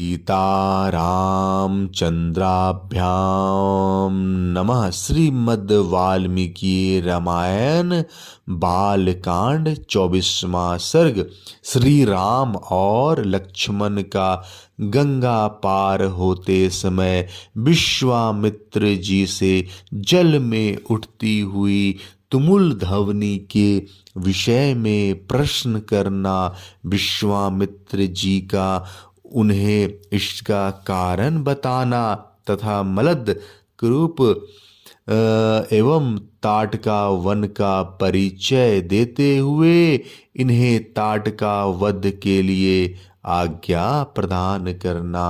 सीतारामचंद्राभ्याम नमः। श्रीमद् वाल्मीकि रामायण बालकांड 24वां सर्ग। श्री राम और लक्ष्मण का गंगा पार होते समय विश्वामित्र जी से जल में उठती हुई तुमुल ध्वनि के विषय में प्रश्न करना, विश्वामित्र जी का उन्हें इसका कारण बताना तथा मलद रूप एवं ताटका वन का परिचय देते हुए इन्हें ताटका वध के लिए आज्ञा प्रदान करना।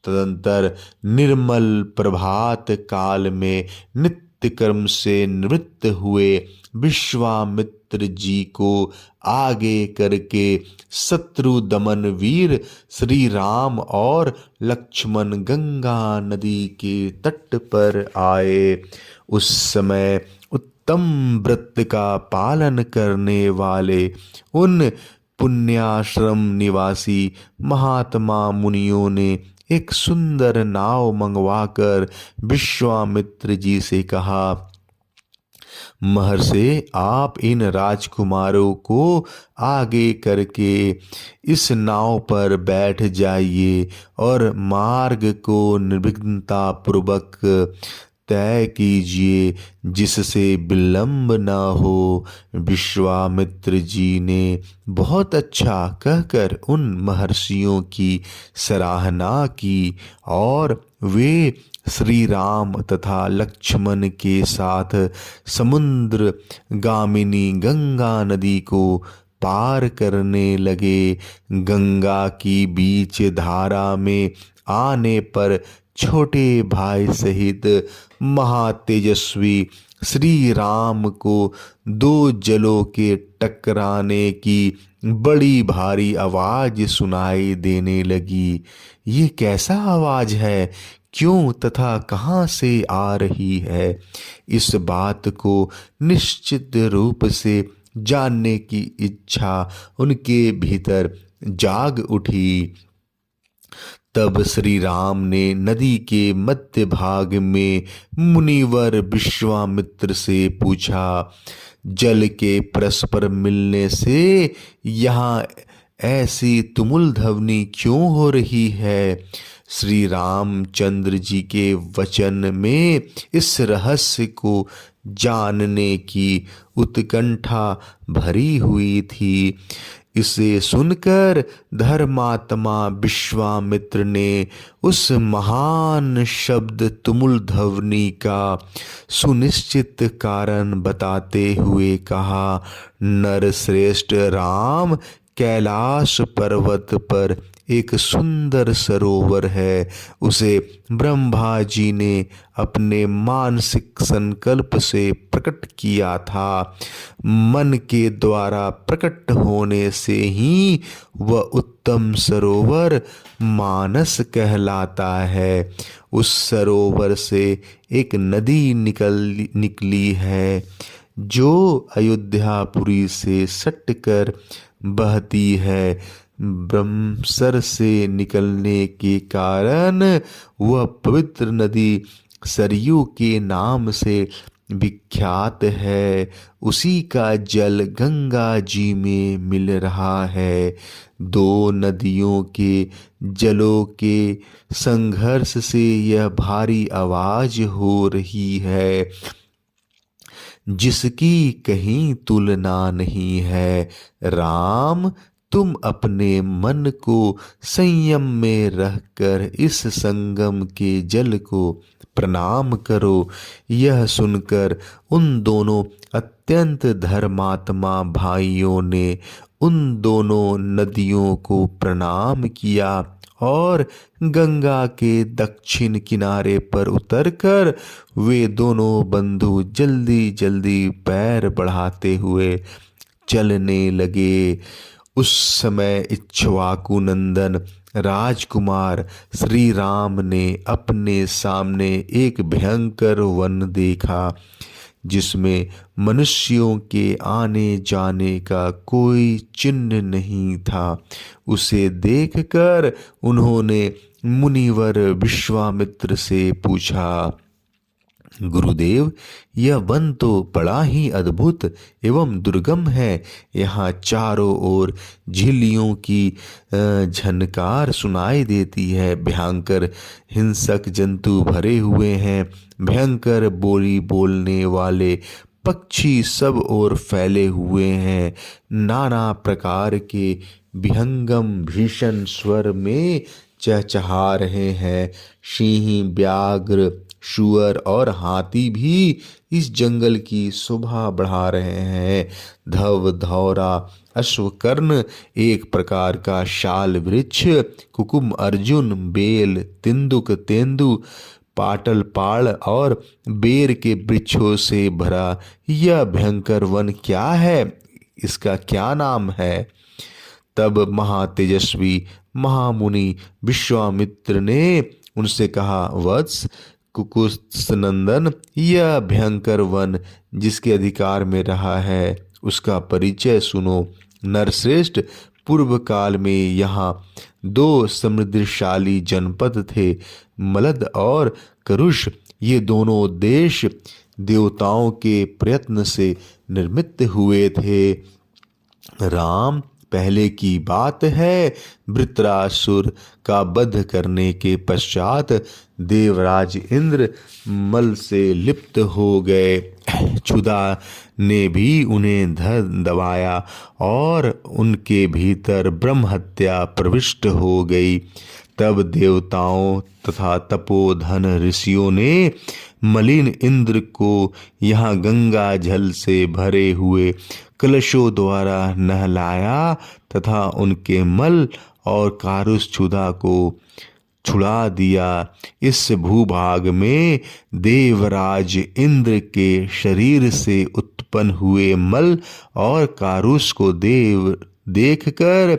तदंतर निर्मल प्रभात काल में नित्य कर्म से निवृत्त हुए विश्वामित्र जी को आगे करके शत्रु दमन वीर श्री राम और लक्ष्मण गंगा नदी के तट पर आए। उस समय उत्तम व्रत का पालन करने वाले उन पुण्याश्रम निवासी महात्मा मुनियों ने एक सुंदर नाव मंगवाकर विश्वामित्र जी से कहा, महर्षि, आप इन राजकुमारों को आगे करके इस नाव पर बैठ जाइए और मार्ग को निर्विघ्नता पूर्वक तय कीजिए, जिससे विलंब न हो। विश्वामित्र जी ने बहुत अच्छा कहकर उन महर्षियों की सराहना की और वे श्री राम तथा लक्ष्मण के साथ समुद्र गामिनी गंगा नदी को पार करने लगे। गंगा की बीच धारा में आने पर छोटे भाई सहित महातेजस्वी श्री राम को दो जलों के टकराने की बड़ी भारी आवाज सुनाई देने लगी। ये कैसा आवाज है, क्यों तथा कहाँ से आ रही है? इस बात को निश्चित रूप से जानने की इच्छा उनके भीतर जाग उठी। तब श्री राम ने नदी के मध्य भाग में मुनिवर विश्वामित्र से पूछा, जल के परस्पर मिलने से यहाँ ऐसी तुमुल ध्वनि क्यों हो रही है? श्री रामचंद्र जी के वचन में इस रहस्य को जानने की उत्कंठा भरी हुई थी। इसे सुनकर धर्मात्मा विश्वामित्र ने उस महान शब्द तुमुल ध्वनि का सुनिश्चित कारण बताते हुए कहा, नरश्रेष्ठ राम, कैलाश पर्वत पर एक सुंदर सरोवर है। उसे ब्रह्मा जी ने अपने मानसिक संकल्प से प्रकट किया था। मन के द्वारा प्रकट होने से ही वह उत्तम सरोवर मानस कहलाता है। उस सरोवर से एक नदी निकली है जो अयोध्यापुरी से सटकर बहती है। ब्रह्मसर से निकलने के कारण वह पवित्र नदी सरयू के नाम से विख्यात है। उसी का जल गंगा जी में मिल रहा है। दो नदियों के जलों के संघर्ष से यह भारी आवाज हो रही है, जिसकी कहीं तुलना नहीं है। राम, तुम अपने मन को संयम में रहकर इस संगम के जल को प्रणाम करो। यह सुनकर उन दोनों अत्यंत धर्मात्मा भाइयों ने उन दोनों नदियों को प्रणाम किया और गंगा के दक्षिण किनारे पर उतरकर वे दोनों बंधु जल्दी जल्दी पैर बढ़ाते हुए चलने लगे। उस समय इक्ष्वाकु नंदन राजकुमार श्री राम ने अपने सामने एक भयंकर वन देखा, जिसमें मनुष्यों के आने जाने का कोई चिन्ह नहीं था। उसे देखकर उन्होंने मुनिवर विश्वामित्र से पूछा, गुरुदेव, यह वन तो बड़ा ही अद्भुत एवं दुर्गम है। यहाँ चारों ओर झिल्लियों की झनकार सुनाई देती है। भयंकर हिंसक जंतु भरे हुए हैं। भयंकर बोली बोलने वाले पक्षी सब ओर फैले हुए हैं। नाना प्रकार के विहंगम भीषण स्वर में चहचहा रहे हैं। सिंह, व्याघ्र, शुअर और हाथी भी इस जंगल की शोभा बढ़ा रहे हैं। धव, धौरा, अश्वकर्ण, एक प्रकार का शाल वृक्ष, कुकुम, अर्जुन, बेल, तिंदुक, तेंदु, पाटल, पाड़ और बेर के वृक्षों से भरा यह भयंकर वन क्या है? इसका क्या नाम है? तब महातेजस्वी महामुनि विश्वामित्र ने उनसे कहा, वत्स, कुकुत्सनंदन, यह भयंकर वन जिसके अधिकार में रहा है उसका परिचय सुनो। नरश्रेष्ठ, पूर्व काल में यहाँ 2 समृद्धशाली जनपद थे, मलद और करुष। ये दोनों देश देवताओं के प्रयत्न से निर्मित हुए थे। राम, पहले की बात है, वृत्रासुर का वध करने के पश्चात देवराज इंद्र मल से लिप्त हो गए। क्षुधा ने भी उन्हें दबाया और उनके भीतर ब्रह्म हत्या प्रविष्ट हो गई। तब देवताओं तथा तपोधन ऋषियों ने मलिन इंद्र को यहाँ गंगा जल से भरे हुए कलशों द्वारा नहलाया तथा उनके मल और कारुष क्षुधा को छुड़ा दिया। इस भूभाग में देवराज इंद्र के शरीर से उत्पन्न हुए मल और कारुष को देखकर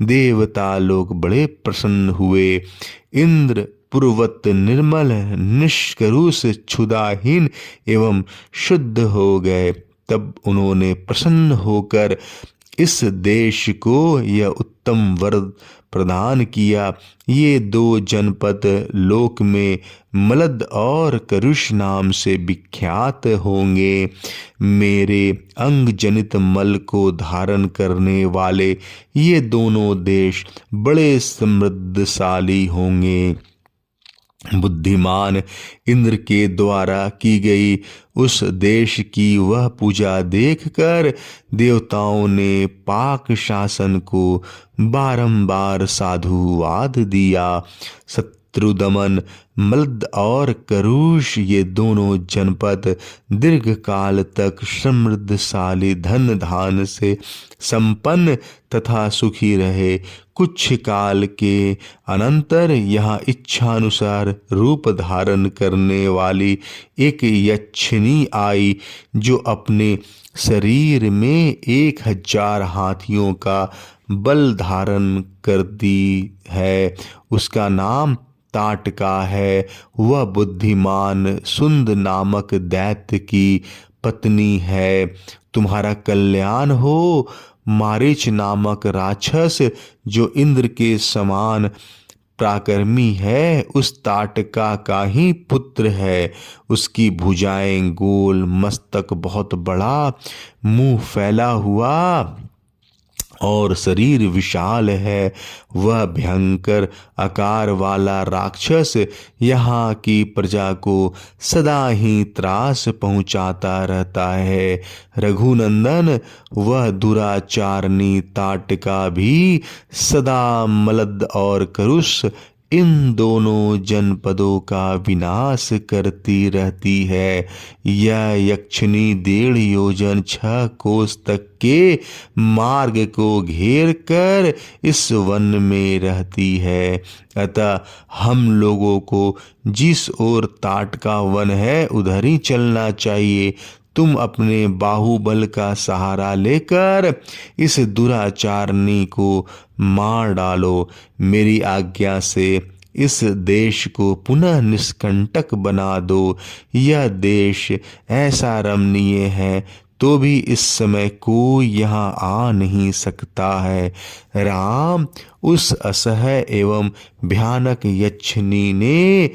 देवता लोग बड़े प्रसन्न हुए। इंद्र पूर्वत निर्मल, निष्करुष, क्षुधाहीन एवं शुद्ध हो गए। तब उन्होंने प्रसन्न होकर इस देश को यह उत्तम वर प्रदान किया। ये 2 जनपद लोक में मलद और करुष नाम से विख्यात होंगे। मेरे अंग जनित मल को धारण करने वाले ये दोनों देश बड़े समृद्धशाली होंगे। बुद्धिमान इंद्र के द्वारा की गई उस देश की वह पूजा देखकर देवताओं ने पाक शासन को बारंबार साधुवाद दिया। शत्रुदमन, मलद और करुष ये दोनों जनपद दीर्घ काल तक समृद्धशाली धन धान से संपन्न तथा सुखी रहे। कुछ काल के अनंतर यहाँ इच्छानुसार रूप धारण करने वाली एक यक्षिणी आई, जो अपने शरीर में 1000 हाथियों का बल धारण करती है। उसका नाम ताटका है। वह बुद्धिमान सुंद नामक दैत्य की पत्नी है। तुम्हारा कल्याण हो। मारीच नामक राक्षस, जो इंद्र के समान पराक्रमी है, उस ताटका का ही पुत्र है। उसकी भुजाएं गोल, मस्तक बहुत बड़ा, मुंह फैला हुआ और शरीर विशाल है। वह भयंकर आकार वाला राक्षस यहाँ की प्रजा को सदा ही त्रास पहुँचाता रहता है। रघुनंदन, वह दुराचारनी ताटका भी सदा मलद और करुष इन दोनों जनपदों का विनाश करती रहती है। यह यक्षिणी 1.5 योजन 6 कोस तक के मार्ग को घेर कर इस वन में रहती है। अतः हम लोगों को जिस ओर ताटका वन है उधर ही चलना चाहिए। तुम अपने बाहुबल का सहारा लेकर इस दुराचारनी को मार डालो। मेरी आज्ञा से इस देश को पुनः निष्कंटक बना दो। यह देश ऐसा रमणीय है तो भी इस समय कोई यहाँ आ नहीं सकता है। राम, उस असह्य एवं भयानक यक्षिणी ने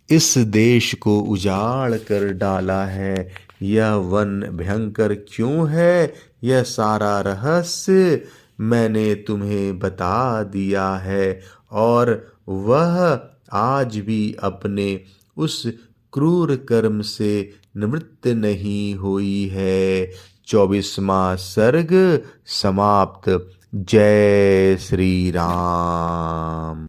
इस देश को उजाड़ कर डाला है। यह वन भयंकर क्यों है, यह सारा रहस्य मैंने तुम्हें बता दिया है, और वह आज भी अपने उस क्रूर कर्म से निवृत्त नहीं हुई है। 24वां सर्ग समाप्त। जय श्री राम।